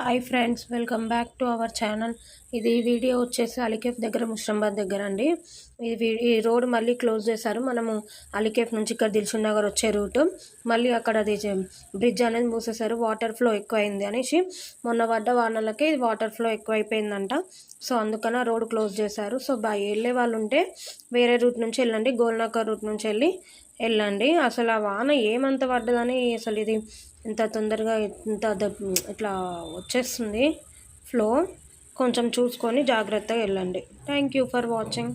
Hi friends, welcome back to our channel. ఇది video వచ్చేసి అలీకేఫ్ దగ్గర, ముషంబాద్ దగ్గర అండి. ఈ రోడ్ మళ్ళీ క్లోజ్ చేశారు. మనము అలీకేఫ్ నుంచి ఇక్కడ దిల్సుఖ్ నగర్ వచ్చే రూట్ మళ్ళీ అక్కడ అది బ్రిడ్జ్ అనేది మూసేశారు. వాటర్ ఫ్లో ఎక్కువైంది అనేసి మొన్న పడ్డ వానలకి వాటర్ ఫ్లో ఎక్కువైపోయిందంట. సో అందుకని రోడ్ క్లోజ్ చేశారు. సో వెళ్ళే వాళ్ళు ఉంటే వేరే రూట్ నుంచి వెళ్ళండి, గోల్నగర్ రూట్ నుంచి వెళ్ళండి. అసలు ఆ వాన ఏమంత పడ్డదని అసలు ఇది ఇంత తొందరగా ఇట్లా వచ్చేస్తుంది ఫ్లో. కొంచెం చూసుకొని జాగ్రత్తగా వెళ్ళండి. Thank you for watching.